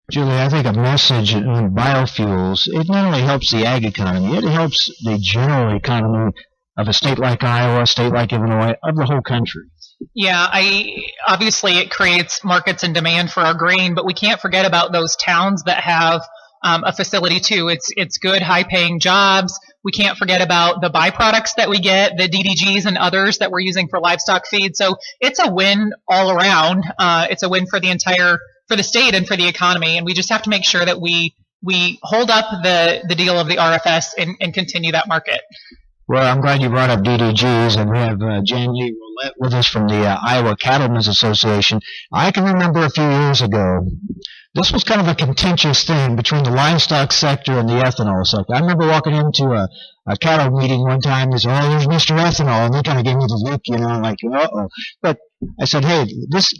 Julie, I think a message on biofuels, it not only helps the ag economy, it helps the general economy of a state like Iowa, a state like Illinois, of the whole country. Yeah, obviously it creates markets and demand for our grain, but we can't forget about those towns that have a facility too. It's good, high-paying jobs. We can't forget about the byproducts that we get, the DDGs and others that we're using for livestock feed. So it's a win all around. It's a win for the state and for the economy, and we just have to make sure that we hold up the deal of the RFS and continue that market. Well, I'm glad you brought up DDGs, and we have Jan Lee Roulette with us from the Iowa Cattlemen's Association. I can remember a few years ago, this was kind of a contentious thing between the livestock sector and the ethanol sector. I remember walking into a cattle meeting one time, and said, "Oh, there's Mr. Ethanol," and they kind of gave me the look, like, uh-oh. But I said, hey, this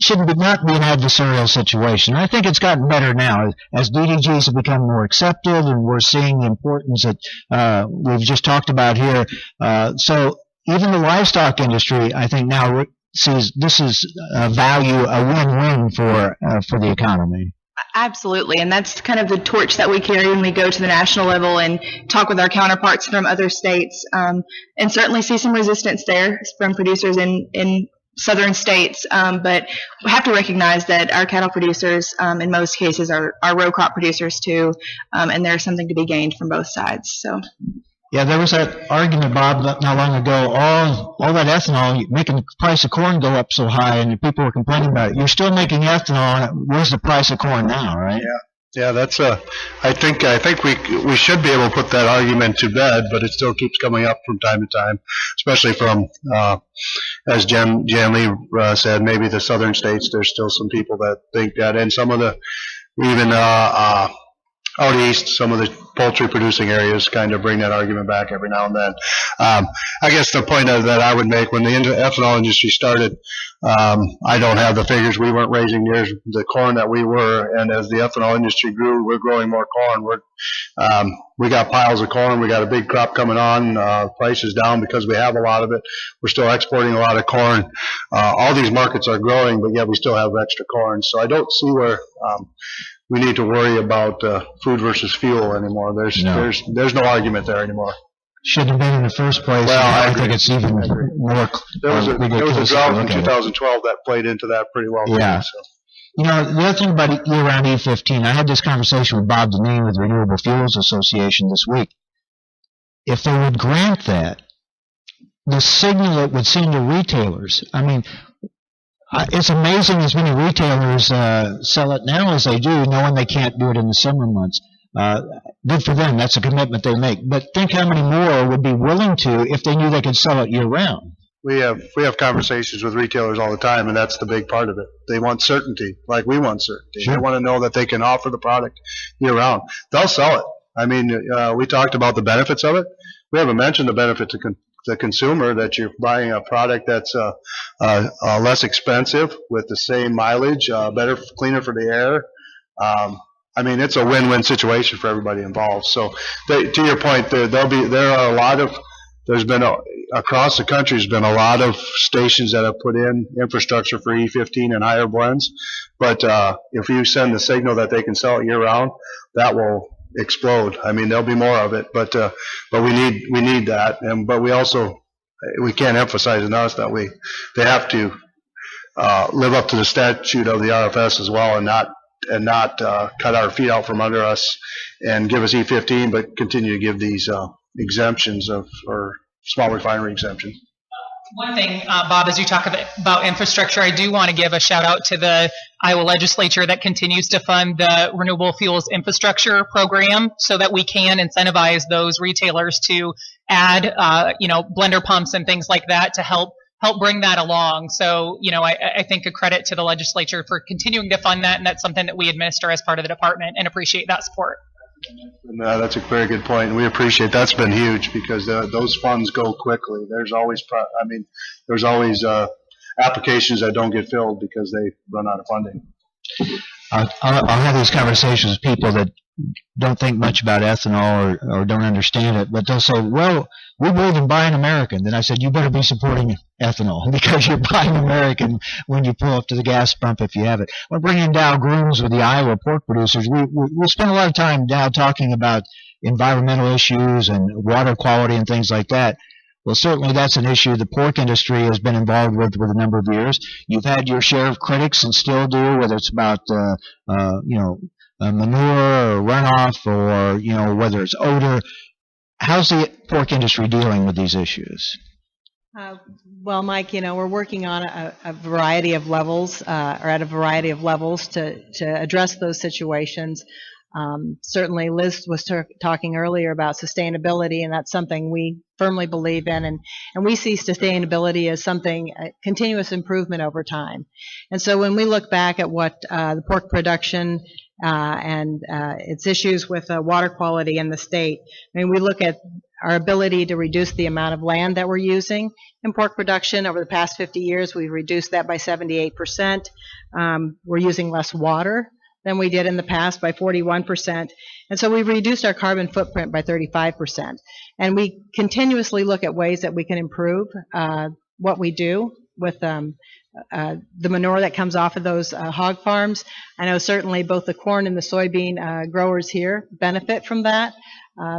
shouldn't not be an adversarial situation. I think it's gotten better now as DDGs have become more accepted, and we're seeing the importance that we've just talked about here. So even the livestock industry, I think now sees this is a win-win for the economy. Absolutely, and that's kind of the torch that we carry when we go to the national level and talk with our counterparts from other states, and certainly see some resistance there from producers in southern states, but we have to recognize that our cattle producers in most cases are row crop producers too, and there's something to be gained from both sides. So. Yeah, there was that argument, Bob, not long ago, all that ethanol, making the price of corn go up so high, and people were complaining about it. You're still making ethanol, and where's the price of corn now, right? Yeah, that's I think we should be able to put that argument to bed, but it still keeps coming up from time to time, especially from, as Jan Lee said, maybe the southern states, there's still some people that think that, and some of the, even out east, some of the poultry producing areas kind of bring that argument back every now and then. I guess the point that I would make, when the ethanol industry started, I don't have the figures. We weren't raising near the corn that we were, and as the ethanol industry grew, we're growing more corn. We got piles of corn. We got a big crop coming on. Price is down because we have a lot of it. We're still exporting a lot of corn. All these markets are growing, but yet we still have extra corn. So I don't see where we need to worry about food versus fuel anymore. There's no argument there anymore. Shouldn't have been in the first place. Well, I think it's even more. There was a drought in 2012 that played into that pretty well. Yeah. So. The other thing about year-round E15, I had this conversation with Bob Deneen with the Renewable Fuels Association this week. If they would grant that, the signal it would send to retailers, I mean, it's amazing as many retailers sell it now as they do, knowing they can't do it in the summer months. Good for them. That's a commitment they make. But think how many more would be willing to if they knew they could sell it year-round. We have conversations with retailers all the time, and that's the big part of it. They want certainty, like we want certainty. Sure. They want to know that they can offer the product year-round. They'll sell it. I mean, we talked about the benefits of it. We haven't mentioned the benefit to the consumer, that you're buying a product that's less expensive with the same mileage, better, cleaner for the air. I mean, it's a win-win situation for everybody involved. So, to your point, there's been across the country, there's been a lot of stations that have put in infrastructure for E15 and higher blends. But if you send the signal that they can sell it year-round, that will explode. I mean, there'll be more of it, but we need that, but we can't emphasize enough that they have to live up to the statute of the RFS as well, and not cut our feet out from under us and give us E15, but continue to give these exemptions or small refinery exemptions. One thing, Bob, as you talk about infrastructure, I do want to give a shout out to the Iowa legislature that continues to fund the Renewable Fuels Infrastructure Program so that we can incentivize those retailers to add, blender pumps and things like that to help bring that along. So, I think a credit to the legislature for continuing to fund that, and that's something that we administer as part of the department and appreciate that support. That's a very good point. We appreciate that's been huge because those funds go quickly. There's always applications that don't get filled because they run out of funding. I'll have these conversations with people that don't think much about ethanol or don't understand it, but they'll say, well, we believe in buying American. Then I said, you better be supporting ethanol because you're buying American when you pull up to the gas pump if you have it. We're bringing Dow Grooms with the Iowa pork producers. We spend a lot of time now talking about environmental issues and water quality and things like that. Well, certainly that's an issue the pork industry has been involved with a number of years. You've had your share of critics and still do, whether it's about, manure or runoff or, whether it's odor. How's the pork industry dealing with these issues? Well, Mike, we're working on a variety of levels, or at a variety of levels to address those situations. Certainly, Liz was talking earlier about sustainability, and that's something we firmly believe in. And we see sustainability as something, continuous improvement over time. And so when we look back at what the pork production and its issues with water quality in the state, I mean, we look at our ability to reduce the amount of land that we're using in pork production. Over the past 50 years, we've reduced that by 78%. We're using less water than we did in the past by 41%. And so we've reduced our carbon footprint by 35%. And we continuously look at ways that we can improve what we do with the manure that comes off of those hog farms. I know certainly both the corn and the soybean growers here benefit from that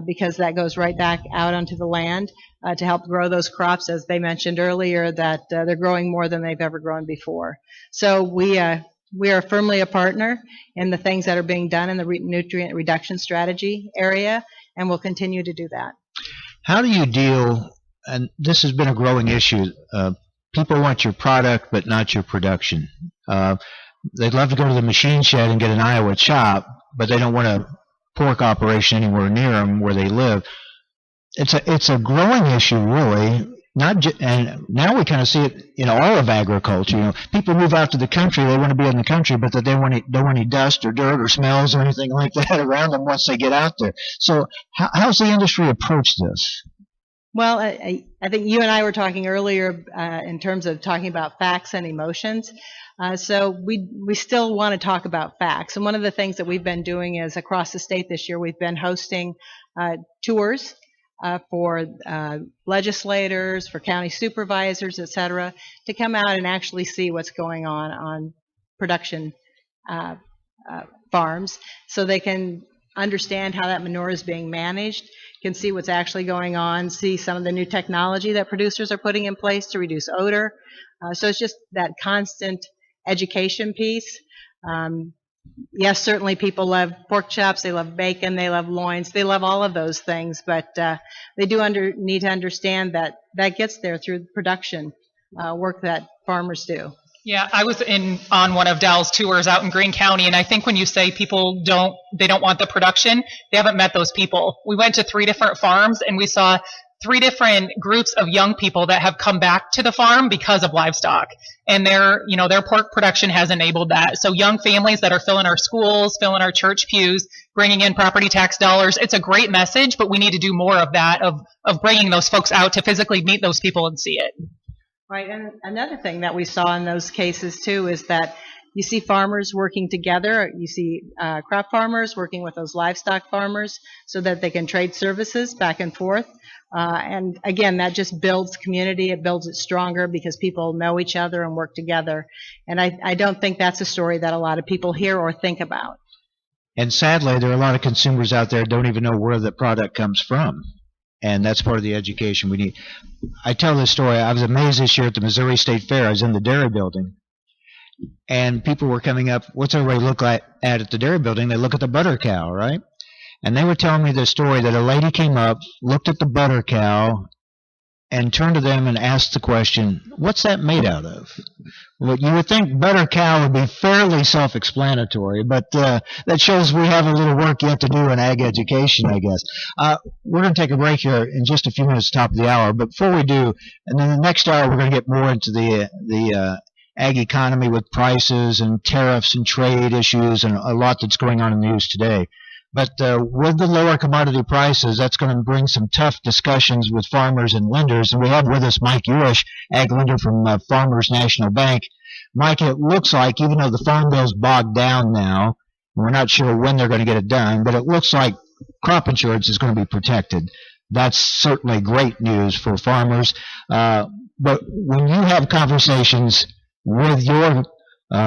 because that goes right back out onto the land to help grow those crops, as they mentioned earlier, that they're growing more than they've ever grown before. So we are firmly a partner in the things that are being done in the nutrient reduction strategy area, and we'll continue to do that. How do you deal, and this has been a growing issue, people want your product but not your production. They'd love to go to the machine shed and get an Iowa chop, but they don't want a pork operation anywhere near them where they live. It's a growing issue, really. And now we kind of see it in all of agriculture. People move out to the country; they want to be in the country, but that they don't want any dust or dirt or smells or anything like that around them once they get out there. So, how's the industry approach this? Well, I think you and I were talking earlier in terms of talking about facts and emotions. So we still want to talk about facts. And one of the things that we've been doing is across the state this year, we've been hosting tours for legislators, for county supervisors, et cetera, to come out and actually see what's going on production farms so they can understand how that manure is being managed, can see what's actually going on, see some of the new technology that producers are putting in place to reduce odor. So it's just that constant education piece. Yes, certainly people love pork chops, they love bacon, they love loins, they love all of those things, but they do need to understand that that gets there through production work that farmers do. Yeah, I was on one of Dal's tours out in Greene County, and I think when you say people don't want the production, they haven't met those people. We went to 3 different farms, and we saw 3 different groups of young people that have come back to the farm because of livestock. And their pork production has enabled that. So young families that are filling our schools, filling our church pews, bringing in property tax dollars. It's a great message, but we need to do more of that, of bringing those folks out to physically meet those people and see it. Right, and another thing that we saw in those cases too is that you see farmers working together. You see crop farmers working with those livestock farmers so that they can trade services back and forth. And again, that just builds community. It builds it stronger because people know each other and work together. And I don't think that's a story that a lot of people hear or think about. And sadly, there are a lot of consumers out there who don't even know where the product comes from. And that's part of the education we need. I tell this story. I was amazed this year at the Missouri State Fair. I was in the dairy building. And people were coming up, what's everybody look at the dairy building? They look at the butter cow, right? And they were telling me the story that a lady came up, looked at the butter cow, and turned to them and asked the question, what's that made out of? Well, you would think butter cow would be fairly self-explanatory, but that shows we have a little work yet to do in ag education, I guess. We're going to take a break here in just a few minutes, top of the hour. But before we do, and then the next hour, we're going to get more into the ag economy with prices and tariffs and trade issues and a lot that's going on in the news today. But with the lower commodity prices, that's going to bring some tough discussions with farmers and lenders. And we have with us Mike Urish, ag lender from Farmers National Bank. Mike, it looks like even though the farm bill's bogged down now, We're not sure when they're going to get it done, but it looks like crop insurance is going to be protected. That's certainly great news for farmers. But when you have conversations with your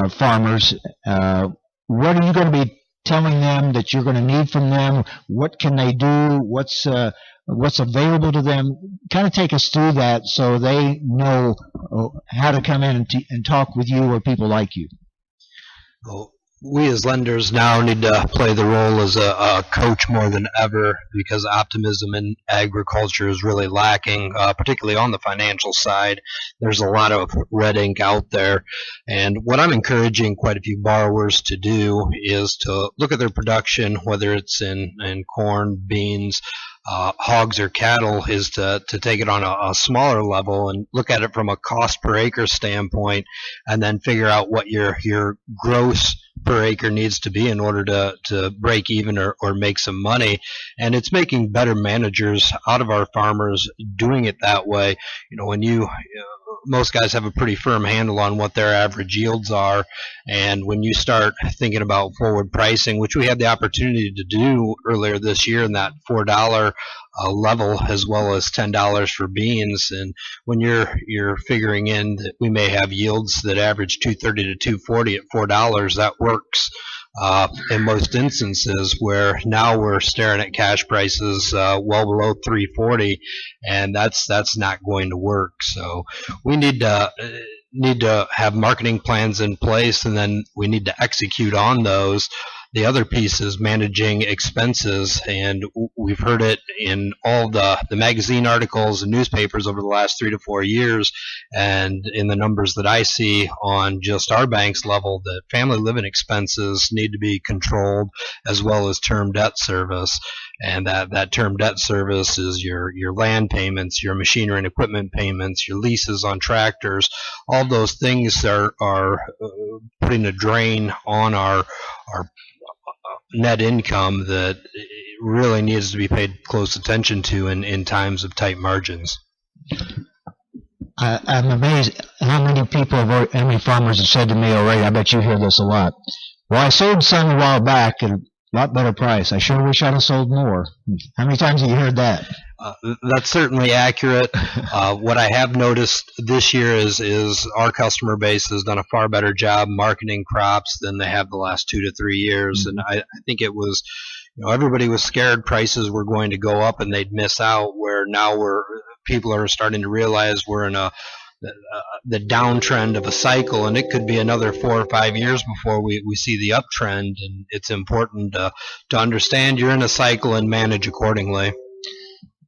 farmers, what are you going to be telling them that you're going to need from them? What can they do? What's available to them? Kind of take us through that so they know how to come in and talk with you or people like you. Well, we as lenders now need to play the role as a coach more than ever, because optimism in agriculture is really lacking, particularly on the financial side. There's a lot of red ink out there, and what I'm encouraging quite a few borrowers to do is to look at their production, whether it's in corn, beans, hogs or cattle, is to take it on a smaller level and look at it from a cost per acre standpoint, and then figure out what your gross per acre needs to be in order to break even or make some money. And it's making better managers out of our farmers doing it that way. When most guys have a pretty firm handle on what their average yields are, and when you start thinking about forward pricing, which we had the opportunity to do earlier this year in that $4 level, as well as $10 for beans, and when you're figuring in that we may have yields that average $2.30 to $2.40 at $4, that works in most instances, where now we're staring at cash prices well below $3.40, and that's not going to work. So we need to have marketing plans in place, and then we need to execute on those. The other piece is managing expenses, and we've heard it in all the magazine articles and newspapers over the last 3 to 4 years, and in the numbers that I see on just our bank's level, that family living expenses need to be controlled, as well as term debt service. And that term debt service is your land payments, your machinery and equipment payments, your leases on tractors. All those things are putting a drain on our net income that really needs to be paid close attention to in times of tight margins. I'm amazed how many farmers have said to me already, I bet you hear this a lot, well, I sold some a while back at a lot better price. I sure wish I'd have sold more. How many times have you heard that? That's certainly accurate. What I have noticed this year is our customer base has done a far better job marketing crops than they have the last 2 to 3 years. And I think it was, everybody was scared prices were going to go up and they'd miss out, where now people are starting to realize we're in the downtrend of a cycle, and it could be another 4 or 5 years before we see the uptrend. And it's important to understand you're in a cycle and manage accordingly.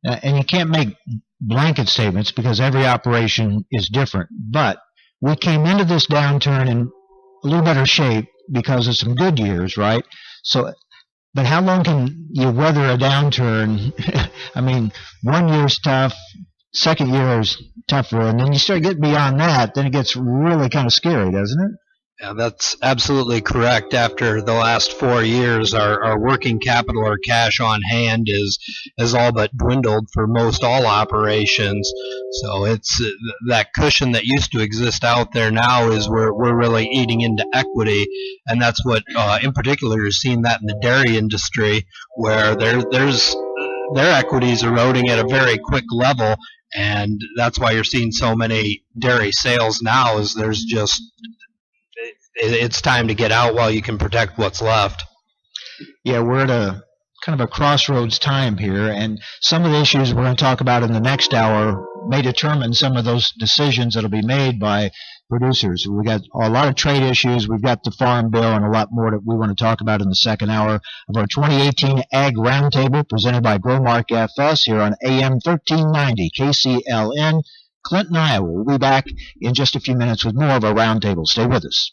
And you can't make blanket statements because every operation is different. But we came into this downturn in a little better shape because of some good years, right? But how long can you weather a downturn? I mean, 1 year's tough, second year is tougher, and then you start getting beyond that, then it gets really kind of scary, doesn't it? Yeah, that's absolutely correct. After the last 4 years, our working capital or cash on hand is all but dwindled for most all operations. So it's that cushion that used to exist out there now is we're really eating into equity, and that's what in particular you're seeing that in the dairy industry, where there's their equities eroding at a very quick level, and that's why you're seeing so many dairy sales now. Is there's just it's time to get out while you can protect what's left. Yeah, we're at a kind of a crossroads time here, and some of the issues we're going to talk about in the next hour may determine some of those decisions that will be made by producers. We've got a lot of trade issues, we've got the Farm Bill, and a lot more that we want to talk about in the second hour of our 2018 Ag Roundtable, presented by Growmark FS here on AM 1390 KCLN, Clinton, Iowa. We'll be back in just a few minutes with more of our Roundtable. Stay with us.